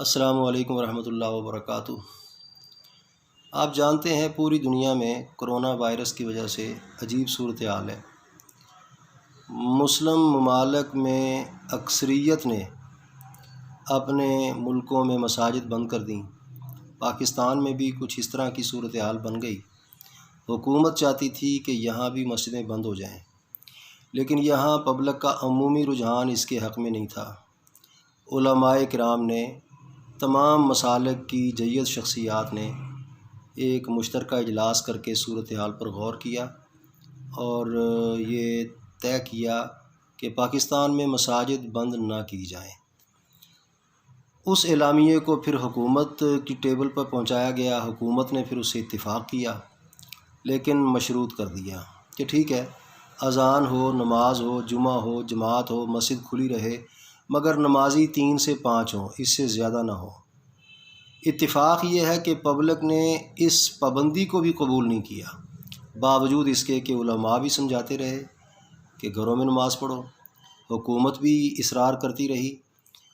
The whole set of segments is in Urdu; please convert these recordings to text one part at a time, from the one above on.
السلام علیکم ورحمۃ اللہ وبرکاتہ۔ آپ جانتے ہیں پوری دنیا میں کرونا وائرس کی وجہ سے عجیب صورتحال ہے۔ مسلم ممالک میں اکثریت نے اپنے ملکوں میں مساجد بند کر دیں۔ پاکستان میں بھی کچھ اس طرح کی صورتحال بن گئی۔ حکومت چاہتی تھی کہ یہاں بھی مسجدیں بند ہو جائیں، لیکن یہاں پبلک کا عمومی رجحان اس کے حق میں نہیں تھا۔ علماء کرام نے، تمام مسالک کی جید شخصیات نے ایک مشترکہ اجلاس کر کے صورتحال پر غور کیا اور یہ طے کیا کہ پاکستان میں مساجد بند نہ کی جائیں۔ اس اعلامیے کو پھر حکومت کی ٹیبل پر پہنچایا گیا۔ حکومت نے پھر اس سے اتفاق کیا، لیکن مشروط کر دیا کہ ٹھیک ہے، اذان ہو، نماز ہو، جمعہ ہو، جماعت ہو، مسجد کھلی رہے، مگر نمازی 3 سے 5 ہوں، اس سے زیادہ نہ ہو۔ اتفاق یہ ہے کہ پبلک نے اس پابندی کو بھی قبول نہیں کیا، باوجود اس کے کہ علماء بھی سمجھاتے رہے کہ گھروں میں نماز پڑھو، حکومت بھی اصرار کرتی رہی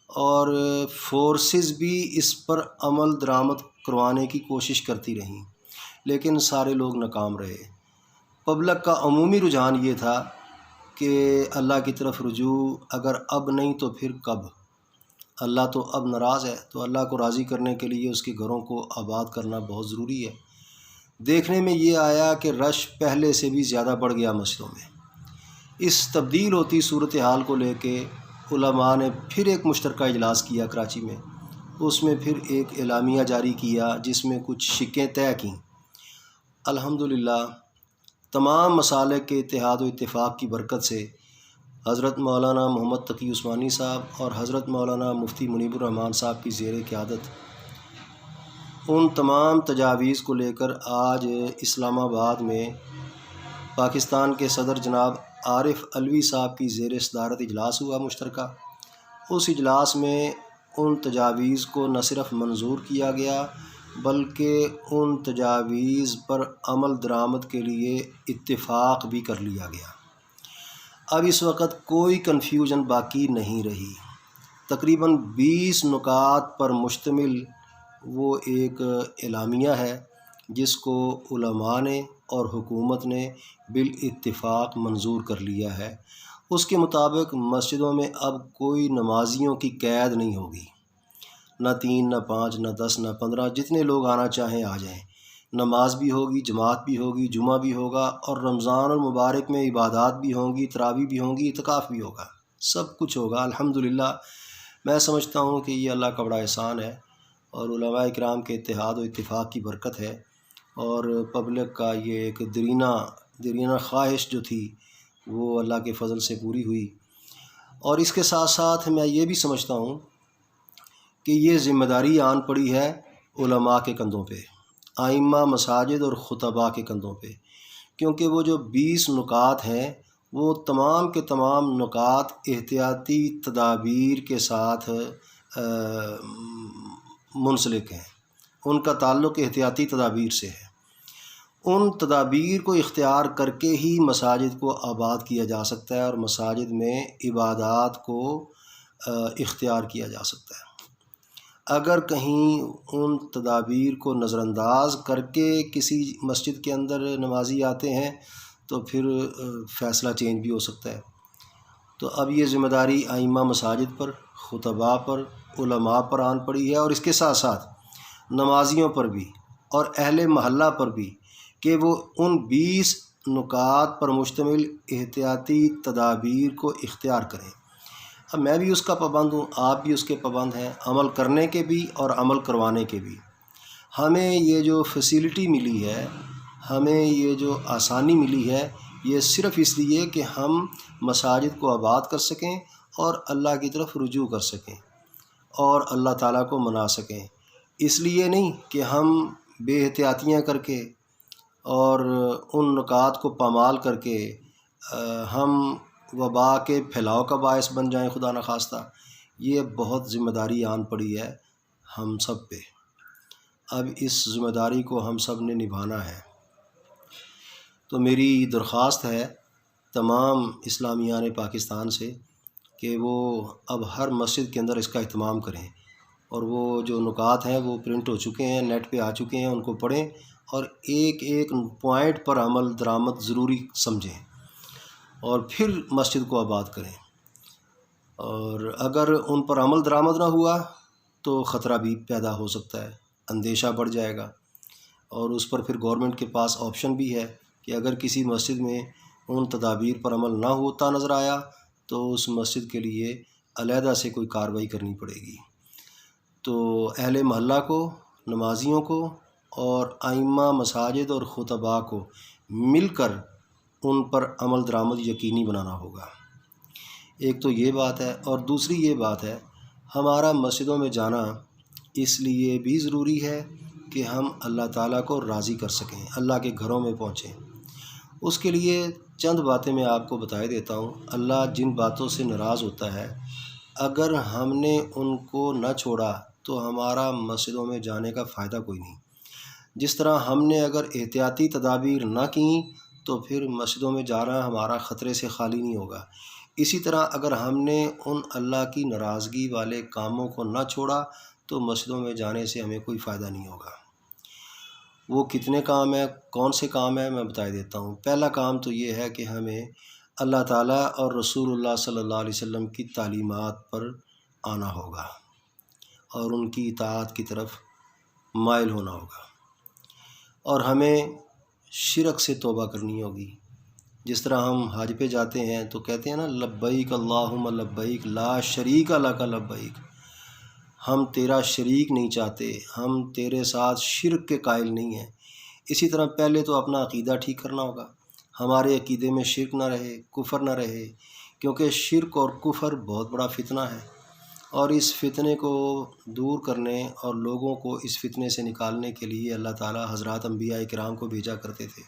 اور فورسز بھی اس پر عمل درآمد کروانے کی کوشش کرتی رہیں، لیکن سارے لوگ ناکام رہے۔ پبلک کا عمومی رجحان یہ تھا کہ اللہ کی طرف رجوع اگر اب نہیں تو پھر کب؟ اللہ تو اب ناراض ہے، تو اللہ کو راضی کرنے کے لیے اس کے گھروں کو آباد کرنا بہت ضروری ہے۔ دیکھنے میں یہ آیا کہ رش پہلے سے بھی زیادہ بڑھ گیا مسجدوں میں۔ اس تبدیل ہوتی صورتحال کو لے کے علماء نے پھر ایک مشترکہ اجلاس کیا کراچی میں۔ اس میں پھر ایک اعلامیہ جاری کیا جس میں کچھ شقیں طے کیں۔ الحمدللہ تمام مسالک کے اتحاد و اتفاق کی برکت سے حضرت مولانا محمد تقی عثمانی صاحب اور حضرت مولانا مفتی منیب الرحمن صاحب کی زیر قیادت ان تمام تجاویز کو لے کر آج اسلام آباد میں پاکستان کے صدر جناب عارف علوی صاحب کی زیر صدارت اجلاس ہوا مشترکہ۔ اس اجلاس میں ان تجاویز کو نہ صرف منظور کیا گیا بلکہ ان تجاویز پر عمل درآمد کے لیے اتفاق بھی کر لیا گیا۔ اب اس وقت کوئی کنفیوژن باقی نہیں رہی۔ تقریباً 20 نکات پر مشتمل وہ ایک اعلامیہ ہے جس کو علماء نے اور حکومت نے بالاتفاق منظور کر لیا ہے۔ اس کے مطابق مسجدوں میں اب کوئی نمازیوں کی قید نہیں ہوگی، نہ 3 نہ 5 نہ 10 نہ 15، جتنے لوگ آنا چاہیں آ جائیں۔ نماز بھی ہوگی، جماعت بھی ہوگی، جمعہ بھی ہوگا اور رمضان المبارک میں عبادات بھی ہوں گی، تراویح بھی ہوں گی، اعتکاف بھی ہوگا، سب کچھ ہوگا۔ الحمدللہ میں سمجھتا ہوں کہ یہ اللہ کا بڑا احسان ہے اور علماء کرام کے اتحاد و اتفاق کی برکت ہے، اور پبلک کا یہ ایک درینہ خواہش جو تھی وہ اللہ کے فضل سے پوری ہوئی۔ اور اس کے ساتھ ساتھ میں یہ بھی سمجھتا ہوں کہ یہ ذمہ داری آن پڑی ہے علماء کے کندھوں پہ، ائمہ مساجد اور خطباء کے کندھوں پہ، کیونکہ وہ جو 20 نکات ہیں وہ تمام کے تمام نکات احتیاطی تدابیر کے ساتھ منسلک ہیں، ان کا تعلق احتیاطی تدابیر سے ہے۔ ان تدابیر کو اختیار کر کے ہی مساجد کو آباد کیا جا سکتا ہے اور مساجد میں عبادات کو اختیار کیا جا سکتا ہے۔ اگر کہیں ان تدابیر کو نظر انداز کر کے کسی مسجد کے اندر نمازی آتے ہیں تو پھر فیصلہ چینج بھی ہو سکتا ہے۔ تو اب یہ ذمہ داری ائمہ مساجد پر، خطباء پر، علماء پر آن پڑی ہے، اور اس کے ساتھ ساتھ نمازیوں پر بھی اور اہل محلہ پر بھی کہ وہ ان 20 نکات پر مشتمل احتیاطی تدابیر کو اختیار کریں۔ اب میں بھی اس کا پابند ہوں، آپ بھی اس کے پابند ہیں، عمل کرنے کے بھی اور عمل کروانے کے بھی۔ ہمیں یہ جو فیسیلٹی ملی ہے، ہمیں یہ جو آسانی ملی ہے، یہ صرف اس لیے کہ ہم مساجد کو آباد کر سکیں اور اللہ کی طرف رجوع کر سکیں اور اللہ تعالیٰ کو منا سکیں۔ اس لیے نہیں کہ ہم بے احتیاطیاں کر کے اور ان نکات کو پامال کر کے ہم وبا کے پھیلاؤ کا باعث بن جائیں، خدا نخواستہ۔ یہ بہت ذمہ داری آن پڑی ہے ہم سب پہ۔ اب اس ذمہ داری کو ہم سب نے نبھانا ہے۔ تو میری درخواست ہے تمام اسلامیان پاکستان سے کہ وہ اب ہر مسجد کے اندر اس کا اہتمام کریں۔ اور وہ جو نکات ہیں وہ پرنٹ ہو چکے ہیں، نیٹ پہ آ چکے ہیں، ان کو پڑھیں اور ایک ایک پوائنٹ پر عمل درآمد ضروری سمجھیں اور پھر مسجد کو آباد کریں۔ اور اگر ان پر عمل درآمد نہ ہوا تو خطرہ بھی پیدا ہو سکتا ہے، اندیشہ بڑھ جائے گا، اور اس پر پھر گورنمنٹ کے پاس آپشن بھی ہے کہ اگر کسی مسجد میں ان تدابیر پر عمل نہ ہوتا نظر آیا تو اس مسجد کے لیے علیحدہ سے کوئی کارروائی کرنی پڑے گی۔ تو اہل محلہ کو، نمازیوں کو اور ائمہ مساجد اور خطباء کو مل کر ان پر عمل درآمد یقینی بنانا ہوگا۔ ایک تو یہ بات ہے، اور دوسری یہ بات ہے ہمارا مسجدوں میں جانا اس لیے بھی ضروری ہے کہ ہم اللہ تعالیٰ کو راضی کر سکیں، اللہ کے گھروں میں پہنچیں۔ اس کے لیے چند باتیں میں آپ کو بتائے دیتا ہوں۔ اللہ جن باتوں سے ناراض ہوتا ہے اگر ہم نے ان کو نہ چھوڑا تو ہمارا مسجدوں میں جانے کا فائدہ کوئی نہیں۔ جس طرح ہم نے اگر احتیاطی تدابیر نہ کیں تو پھر مسجدوں میں جانا ہمارا خطرے سے خالی نہیں ہوگا۔ اسی طرح اگر ہم نے ان اللہ کی ناراضگی والے کاموں کو نہ چھوڑا تو مسجدوں میں جانے سے ہمیں کوئی فائدہ نہیں ہوگا۔ وہ کتنے کام ہیں، کون سے کام ہیں، میں بتا دیتا ہوں۔ پہلا کام تو یہ ہے کہ ہمیں اللہ تعالیٰ اور رسول اللہ صلی اللہ علیہ وسلم کی تعلیمات پر آنا ہوگا اور ان کی اطاعت کی طرف مائل ہونا ہوگا، اور ہمیں شرک سے توبہ کرنی ہوگی۔ جس طرح ہم حج پہ جاتے ہیں تو کہتے ہیں نا، لبیک اللہم لبیک لا شریک لک لبیک، ہم تیرا شریک نہیں چاہتے، ہم تیرے ساتھ شرک کے قائل نہیں ہیں۔ اسی طرح پہلے تو اپنا عقیدہ ٹھیک کرنا ہوگا، ہمارے عقیدے میں شرک نہ رہے، کفر نہ رہے، کیونکہ شرک اور کفر بہت بڑا فتنہ ہے، اور اس فتنے کو دور کرنے اور لوگوں کو اس فتنے سے نکالنے کے لیے اللہ تعالیٰ حضرات انبیاء کرام کو بھیجا کرتے تھے۔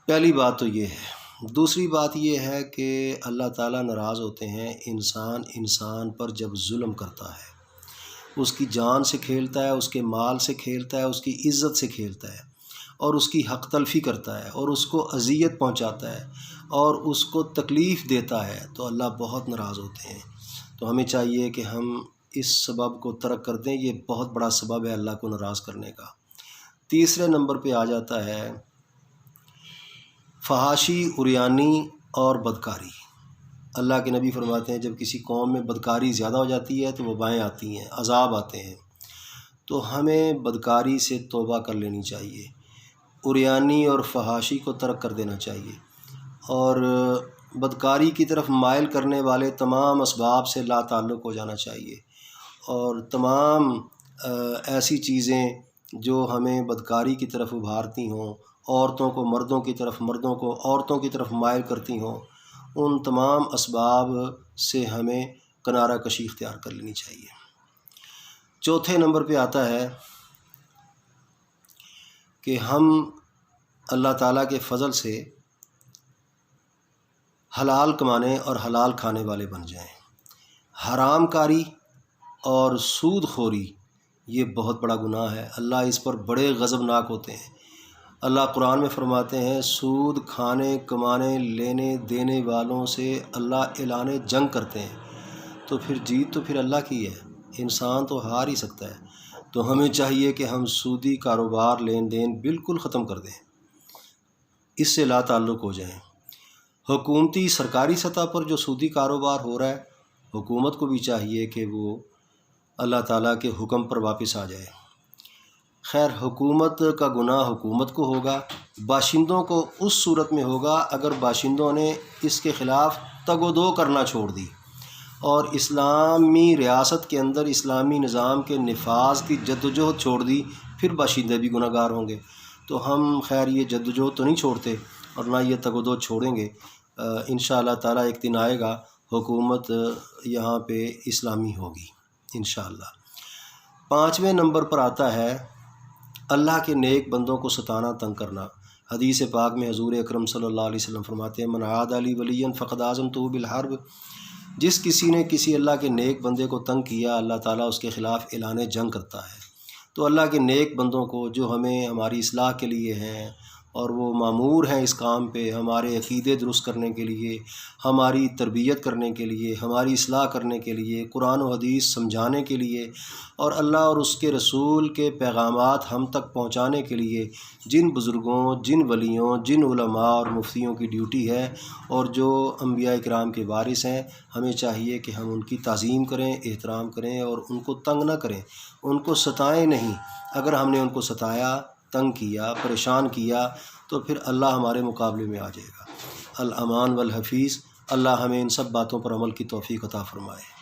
پہلی بات تو یہ ہے۔ دوسری بات یہ ہے کہ اللہ تعالیٰ ناراض ہوتے ہیں انسان پر جب ظلم کرتا ہے، اس کی جان سے کھیلتا ہے، اس کے مال سے کھیلتا ہے، اس کی عزت سے کھیلتا ہے، اور اس کی حق تلفی کرتا ہے، اور اس کو اذیت پہنچاتا ہے، اور اس کو تکلیف دیتا ہے، تو اللہ بہت ناراض ہوتے ہیں۔ تو ہمیں چاہیے کہ ہم اس سبب کو ترک کر دیں، یہ بہت بڑا سبب ہے اللہ کو ناراض کرنے کا۔ تیسرے نمبر پہ آ جاتا ہے فحاشی، عریانی اور بدکاری۔ اللہ کے نبی فرماتے ہیں جب کسی قوم میں بدکاری زیادہ ہو جاتی ہے تو وبائیں آتی ہیں، عذاب آتے ہیں۔ تو ہمیں بدکاری سے توبہ کر لینی چاہیے، عریانی اور فحاشی کو ترک کر دینا چاہیے، اور بدکاری کی طرف مائل کرنے والے تمام اسباب سے لا تعلق ہو جانا چاہیے، اور تمام ایسی چیزیں جو ہمیں بدکاری کی طرف ابھارتی ہوں، عورتوں کو مردوں کی طرف، مردوں کو عورتوں کی طرف مائل کرتی ہوں، ان تمام اسباب سے ہمیں کنارہ کشی اختیار کر لینی چاہیے۔ چوتھے نمبر پہ آتا ہے کہ ہم اللہ تعالیٰ کے فضل سے حلال کمانے اور حلال کھانے والے بن جائیں۔ حرام کاری اور سود خوری یہ بہت بڑا گناہ ہے، اللہ اس پر بڑے غضبناک ہوتے ہیں۔ اللہ قرآن میں فرماتے ہیں سود کھانے، کمانے، لینے دینے والوں سے اللہ اعلان جنگ کرتے ہیں۔ تو پھر جیت تو پھر اللہ کی ہے، انسان تو ہار ہی سکتا ہے۔ تو ہمیں چاہیے کہ ہم سودی کاروبار، لین دین بالکل ختم کر دیں، اس سے لا تعلق ہو جائیں۔ حکومتی سرکاری سطح پر جو سودی کاروبار ہو رہا ہے، حکومت کو بھی چاہیے کہ وہ اللہ تعالیٰ کے حکم پر واپس آ جائے۔ خیر، حکومت کا گناہ حکومت کو ہوگا، باشندوں کو اس صورت میں ہوگا اگر باشندوں نے اس کے خلاف تگ و دو کرنا چھوڑ دی اور اسلامی ریاست کے اندر اسلامی نظام کے نفاذ کی جدوجہد چھوڑ دی، پھر باشندے بھی گناہ گار ہوں گے۔ تو ہم خیر یہ جدوجہد تو نہیں چھوڑتے اور نہ یہ تگ و دو چھوڑیں گے۔ انشاءاللہ تعالیٰ ایک دن آئے گا حکومت یہاں پہ اسلامی ہوگی انشاءاللہ۔ پانچویں نمبر پر آتا ہے اللہ کے نیک بندوں کو ستانا، تنگ کرنا۔ حدیث پاک میں حضور اکرم صلی اللہ علیہ وسلم فرماتے ہیں من عاد لی ولی فقد آذنتہ بالحرب، جس کسی نے کسی اللہ کے نیک بندے کو تنگ کیا اللہ تعالیٰ اس کے خلاف اعلان جنگ کرتا ہے۔ تو اللہ کے نیک بندوں کو جو ہمیں ہماری اصلاح کے لیے ہیں، اور وہ مامور ہیں اس کام پہ ہمارے عقیدے درست کرنے کے لیے، ہماری تربیت کرنے کے لیے، ہماری اصلاح کرنے کے لیے، قرآن و حدیث سمجھانے کے لیے، اور اللہ اور اس کے رسول کے پیغامات ہم تک پہنچانے کے لیے جن بزرگوں، جن ولیوں، جن علماء اور مفتیوں کی ڈیوٹی ہے، اور جو انبیاء کرام کے وارث ہیں، ہمیں چاہیے کہ ہم ان کی تعظیم کریں، احترام کریں، اور ان کو تنگ نہ کریں، ان کو ستائیں نہیں۔ اگر ہم نے ان کو ستایا، تنگ کیا، پریشان کیا، تو پھر اللہ ہمارے مقابلے میں آ جائے گا۔ الامان والحفیظ۔ اللہ ہمیں ان سب باتوں پر عمل کی توفیق عطا فرمائے۔